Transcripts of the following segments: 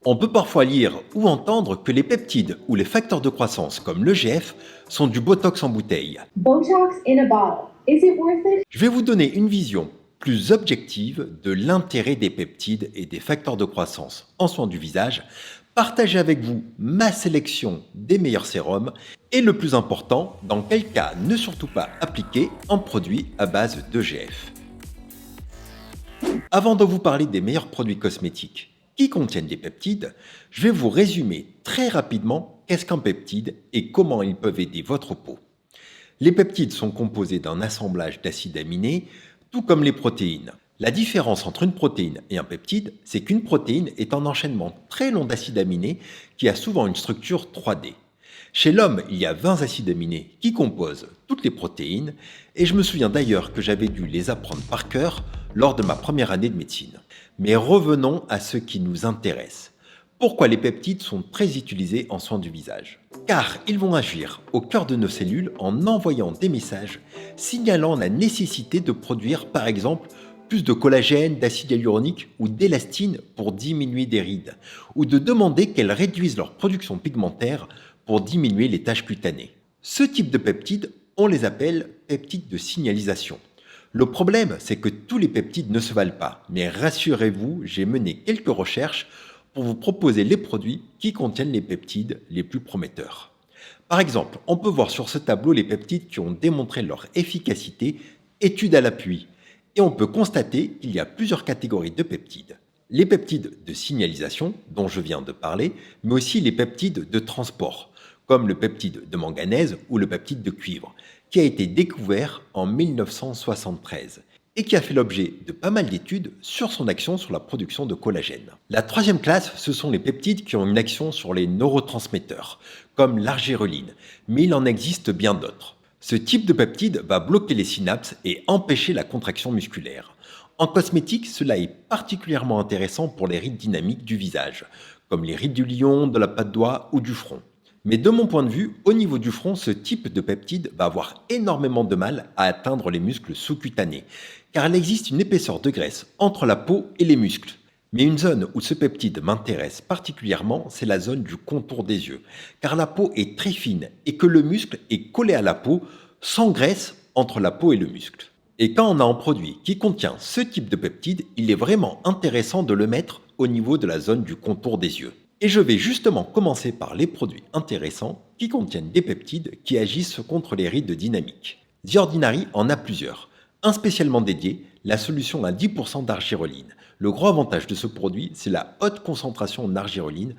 On peut parfois lire ou entendre que les peptides ou les facteurs de croissance comme l'EGF sont du Botox en bouteille. Botox in a bottle. Is it worth it? Je vais vous donner une vision plus objective de l'intérêt des peptides et des facteurs de croissance en soins du visage, partager avec vous ma sélection des meilleurs sérums et le plus important, dans quel cas ne surtout pas appliquer un produit à base d'EGF. Avant de vous parler des meilleurs produits cosmétiques qui contiennent des peptides, je vais vous résumer très rapidement qu'est-ce qu'un peptide et comment ils peuvent aider votre peau. Les peptides sont composés d'un assemblage d'acides aminés, tout comme les protéines. La différence entre une protéine et un peptide, c'est qu'une protéine est un enchaînement très long d'acides aminés qui a souvent une structure 3D. Chez l'homme, il y a 20 acides aminés qui composent toutes les protéines, et je me souviens d'ailleurs que j'avais dû les apprendre par cœur lors de ma première année de médecine. Mais revenons à ce qui nous intéresse. Pourquoi les peptides sont très utilisés en soins du visage? Car ils vont agir au cœur de nos cellules en envoyant des messages signalant la nécessité de produire par exemple plus de collagène, d'acide hyaluronique ou d'élastine pour diminuer des rides, ou de demander qu'elles réduisent leur production pigmentaire pour diminuer les taches cutanées. Ce type de peptides, on les appelle peptides de signalisation. Le problème, c'est que tous les peptides ne se valent pas, mais rassurez-vous, j'ai mené quelques recherches pour vous proposer les produits qui contiennent les peptides les plus prometteurs. Par exemple, on peut voir sur ce tableau les peptides qui ont démontré leur efficacité, études à l'appui, et on peut constater qu'il y a plusieurs catégories de peptides. Les peptides de signalisation, dont je viens de parler, mais aussi les peptides de transport, comme le peptide de manganèse ou le peptide de cuivre, qui a été découvert en 1973 et qui a fait l'objet de pas mal d'études sur son action sur la production de collagène. La troisième classe, ce sont les peptides qui ont une action sur les neurotransmetteurs, comme l'argireline, mais il en existe bien d'autres. Ce type de peptide va bloquer les synapses et empêcher la contraction musculaire. En cosmétique, cela est particulièrement intéressant pour les rides dynamiques du visage, comme les rides du lion, de la patte d'oie ou du front. Mais de mon point de vue, au niveau du front, ce type de peptide va avoir énormément de mal à atteindre les muscles sous-cutanés, car il existe une épaisseur de graisse entre la peau et les muscles. Mais une zone où ce peptide m'intéresse particulièrement, c'est la zone du contour des yeux, car la peau est très fine et que le muscle est collé à la peau sans graisse entre la peau et le muscle. Et quand on a un produit qui contient ce type de peptide, il est vraiment intéressant de le mettre au niveau de la zone du contour des yeux. Et je vais justement commencer par les produits intéressants qui contiennent des peptides qui agissent contre les rides dynamiques. The Ordinary en a plusieurs. Un spécialement dédié, la solution à 10% d'argireline. Le gros avantage de ce produit, c'est la haute concentration en argireline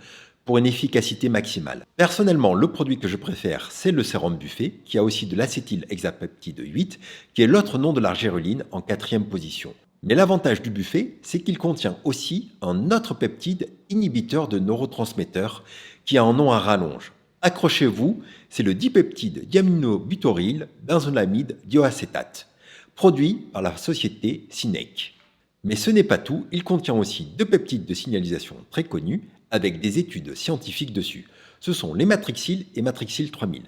pour une efficacité maximale. Personnellement, le produit que je préfère, c'est le sérum Buffet, qui a aussi de l'acétylhexapeptide 8, qui est l'autre nom de l'argireline en 4e position. Mais l'avantage du Buffet, c'est qu'il contient aussi un autre peptide inhibiteur de neurotransmetteurs qui a un nom à rallonge. Accrochez-vous, c'est le dipeptide diaminobutyryl benzolamide dioacétate, produit par la société Synec. Mais ce n'est pas tout, il contient aussi deux peptides de signalisation très connus avec des études scientifiques dessus. Ce sont les matrixyl et matrixyl 3000.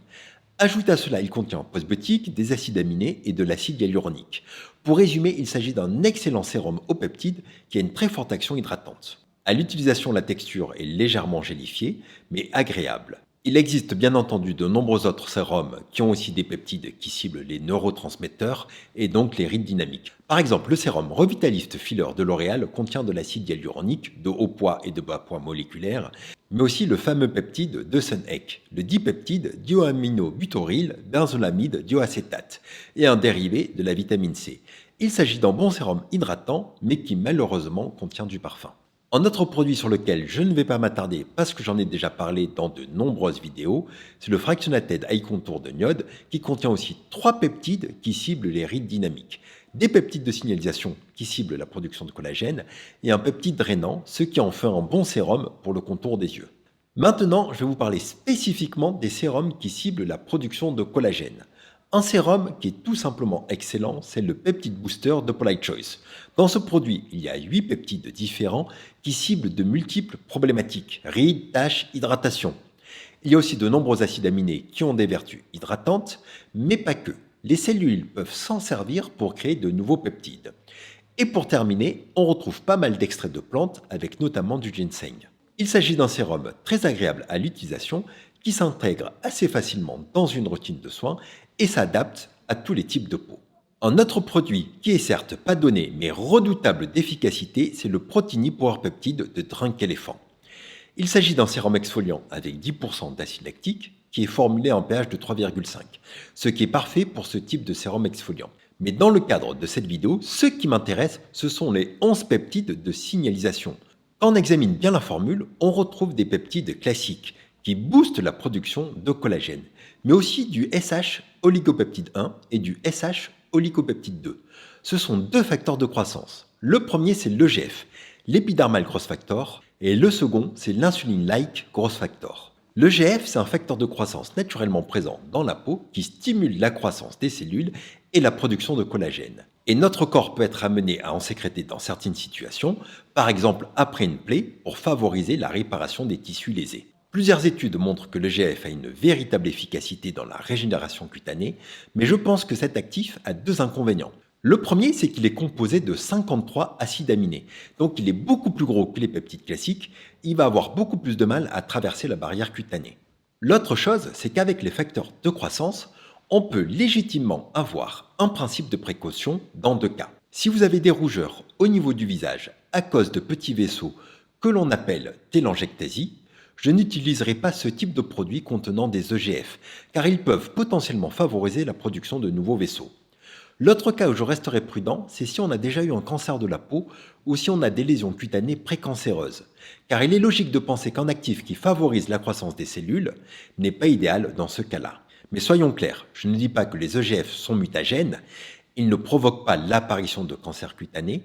Ajoute à cela, il contient un postbiotique, des acides aminés et de l'acide hyaluronique. Pour résumer, il s'agit d'un excellent sérum aux peptides qui a une très forte action hydratante. À l'utilisation, la texture est légèrement gélifiée, mais agréable. Il existe bien entendu de nombreux autres sérums qui ont aussi des peptides qui ciblent les neurotransmetteurs et donc les rides dynamiques. Par exemple, le sérum Revitalist Filler de L'Oréal contient de l'acide hyaluronique de haut poids et de bas poids moléculaire, mais aussi le fameux peptide de Sunheck, le dipeptide dioaminobutyryl benzolamide dioacétate, et un dérivé de la vitamine C. Il s'agit d'un bon sérum hydratant, mais qui malheureusement contient du parfum. Un autre produit sur lequel je ne vais pas m'attarder parce que j'en ai déjà parlé dans de nombreuses vidéos, c'est le Fractionated Eye Contour de Niode qui contient aussi 3 peptides qui ciblent les rides dynamiques, des peptides de signalisation qui ciblent la production de collagène et un peptide drainant, ce qui en fait un bon sérum pour le contour des yeux. Maintenant, je vais vous parler spécifiquement des sérums qui ciblent la production de collagène. Un sérum qui est tout simplement excellent, c'est le Peptide Booster de Polite Choice. Dans ce produit, il y a 8 peptides différents qui ciblent de multiples problématiques, rides, taches, hydratation. Il y a aussi de nombreux acides aminés qui ont des vertus hydratantes, mais pas que. Les cellules peuvent s'en servir pour créer de nouveaux peptides. Et pour terminer, on retrouve pas mal d'extraits de plantes avec notamment du ginseng. Il s'agit d'un sérum très agréable à l'utilisation qui s'intègre assez facilement dans une routine de soins et s'adapte à tous les types de peau. Un autre produit qui est certes pas donné mais redoutable d'efficacité, c'est le Protini Power Peptide de Drunk Elephant. Il s'agit d'un sérum exfoliant avec 10% d'acide lactique qui est formulé en pH de 3,5, ce qui est parfait pour ce type de sérum exfoliant. Mais dans le cadre de cette vidéo, ce qui m'intéresse, ce sont les 11 peptides de signalisation. Quand on examine bien la formule, on retrouve des peptides classiques qui boostent la production de collagène, mais aussi du SH oligopeptide 1 et du SH oligopeptide 2. Ce sont deux facteurs de croissance. Le premier, c'est l'EGF, l'épidermal growth factor, et le second, c'est l'insuline-like growth factor. L'EGF, c'est un facteur de croissance naturellement présent dans la peau qui stimule la croissance des cellules et la production de collagène. Et notre corps peut être amené à en sécréter dans certaines situations, par exemple après une plaie, pour favoriser la réparation des tissus lésés. Plusieurs études montrent que l'EGF a une véritable efficacité dans la régénération cutanée, mais je pense que cet actif a deux inconvénients. Le premier, c'est qu'il est composé de 53 acides aminés, donc il est beaucoup plus gros que les peptides classiques, il va avoir beaucoup plus de mal à traverser la barrière cutanée. L'autre chose, c'est qu'avec les facteurs de croissance, on peut légitimement avoir un principe de précaution dans deux cas. Si vous avez des rougeurs au niveau du visage à cause de petits vaisseaux que l'on appelle télangiectasie, je n'utiliserai pas ce type de produit contenant des EGF, car ils peuvent potentiellement favoriser la production de nouveaux vaisseaux. L'autre cas où je resterai prudent, c'est si on a déjà eu un cancer de la peau ou si on a des lésions cutanées précancéreuses, car il est logique de penser qu'un actif qui favorise la croissance des cellules n'est pas idéal dans ce cas-là. Mais soyons clairs, je ne dis pas que les EGF sont mutagènes, ils ne provoquent pas l'apparition de cancer cutané,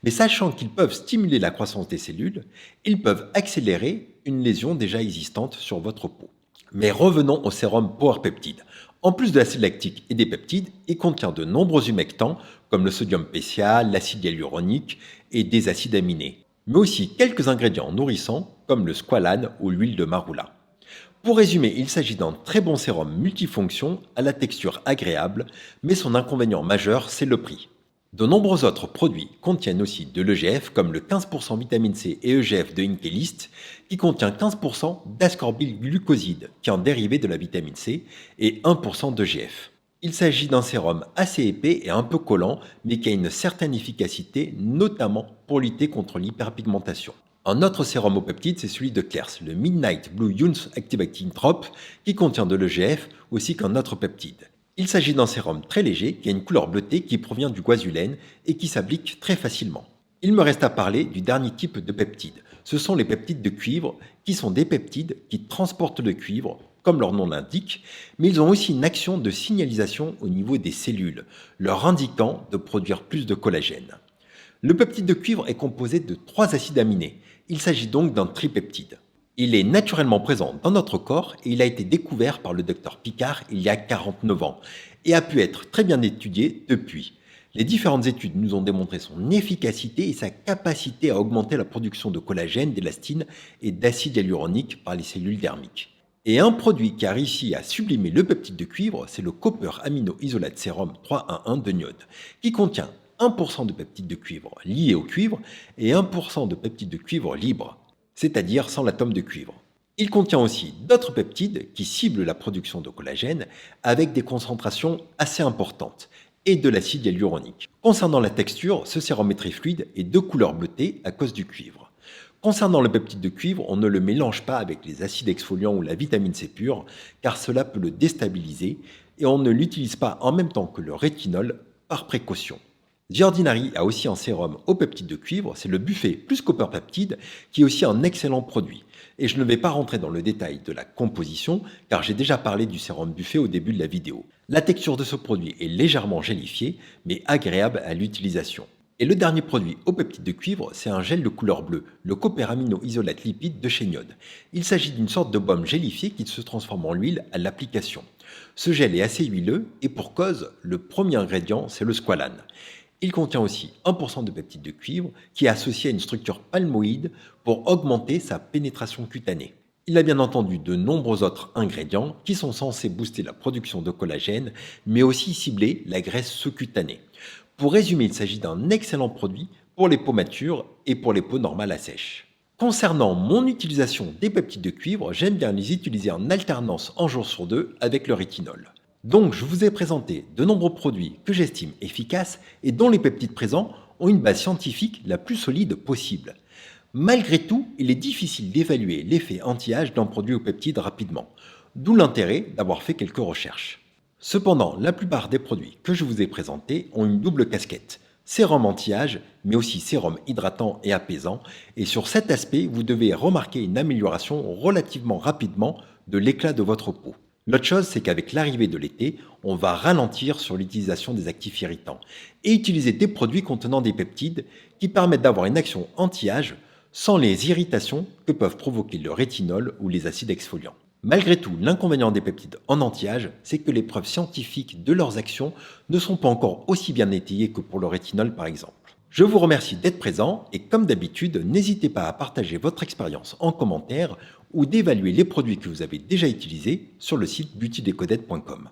mais sachant qu'ils peuvent stimuler la croissance des cellules, ils peuvent accélérer une lésion déjà existante sur votre peau. Mais revenons au sérum Power Peptide. En plus de l'acide lactique et des peptides, il contient de nombreux humectants comme le sodium PCA, l'acide hyaluronique et des acides aminés, mais aussi quelques ingrédients nourrissants comme le squalane ou l'huile de marula. Pour résumer, il s'agit d'un très bon sérum multifonction à la texture agréable, mais son inconvénient majeur, c'est le prix. De nombreux autres produits contiennent aussi de l'EGF, comme le 15% vitamine C et EGF de Inkelist, qui contient 15% d'ascorbylglucoside, qui est un dérivé de la vitamine C, et 1% d'EGF. Il s'agit d'un sérum assez épais et un peu collant, mais qui a une certaine efficacité, notamment pour lutter contre l'hyperpigmentation. Un autre sérum aux peptides, c'est celui de Klers, le Midnight Blue Youth Activating Drop, qui contient de l'EGF aussi qu'un autre peptide. Il s'agit d'un sérum très léger qui a une couleur bleutée qui provient du guasulène et qui s'applique très facilement. Il me reste à parler du dernier type de peptides. Ce sont les peptides de cuivre, qui sont des peptides qui transportent le cuivre, comme leur nom l'indique, mais ils ont aussi une action de signalisation au niveau des cellules, leur indiquant de produire plus de collagène. Le peptide de cuivre est composé de 3 acides aminés. Il s'agit donc d'un tripeptide. Il est naturellement présent dans notre corps et il a été découvert par le docteur Picard il y a 49 ans et a pu être très bien étudié depuis. Les différentes études nous ont démontré son efficacité et sa capacité à augmenter la production de collagène, d'élastine et d'acide hyaluronique par les cellules dermiques. Et un produit qui a réussi à sublimer le peptide de cuivre, c'est le Copper Amino Isolate Serum 311 de Niode, qui contient 1% de peptides de cuivre liés au cuivre et 1% de peptides de cuivre libres, c'est-à-dire sans l'atome de cuivre. Il contient aussi d'autres peptides qui ciblent la production de collagène avec des concentrations assez importantes et de l'acide hyaluronique. Concernant la texture, ce sérum est très fluide et de couleur bleutée à cause du cuivre. Concernant le peptide de cuivre, on ne le mélange pas avec les acides exfoliants ou la vitamine C pure car cela peut le déstabiliser et on ne l'utilise pas en même temps que le rétinol par précaution. The Ordinary a aussi un sérum au peptide de cuivre, c'est le Buffet plus Copper Peptide, qui est aussi un excellent produit. Et je ne vais pas rentrer dans le détail de la composition, car j'ai déjà parlé du sérum Buffet au début de la vidéo. La texture de ce produit est légèrement gélifiée, mais agréable à l'utilisation. Et le dernier produit au peptide de cuivre, c'est un gel de couleur bleue, le Copper Amino Isolate Lipide de chez Niode. Il s'agit d'une sorte de baume gélifié qui se transforme en huile à l'application. Ce gel est assez huileux, et pour cause, le premier ingrédient, c'est le squalane. Il contient aussi 1% de peptide de cuivre qui est associé à une structure palmoïde pour augmenter sa pénétration cutanée. Il a bien entendu de nombreux autres ingrédients qui sont censés booster la production de collagène, mais aussi cibler la graisse sous-cutanée. Pour résumer, il s'agit d'un excellent produit pour les peaux matures et pour les peaux normales à sèche. Concernant mon utilisation des peptides de cuivre, j'aime bien les utiliser en alternance en jour sur deux avec le rétinol. Donc je vous ai présenté de nombreux produits que j'estime efficaces et dont les peptides présents ont une base scientifique la plus solide possible. Malgré tout, il est difficile d'évaluer l'effet anti-âge d'un produit aux peptides rapidement, d'où l'intérêt d'avoir fait quelques recherches. Cependant, la plupart des produits que je vous ai présentés ont une double casquette, sérum anti-âge, mais aussi sérum hydratant et apaisant, et sur cet aspect, vous devez remarquer une amélioration relativement rapidement de l'éclat de votre peau. L'autre chose, c'est qu'avec l'arrivée de l'été, on va ralentir sur l'utilisation des actifs irritants et utiliser des produits contenant des peptides qui permettent d'avoir une action anti-âge sans les irritations que peuvent provoquer le rétinol ou les acides exfoliants. Malgré tout, l'inconvénient des peptides en anti-âge, c'est que les preuves scientifiques de leurs actions ne sont pas encore aussi bien étayées que pour le rétinol par exemple. Je vous remercie d'être présent et comme d'habitude, n'hésitez pas à partager votre expérience en commentaire ou d'évaluer les produits que vous avez déjà utilisés sur le site beautydecoded.com.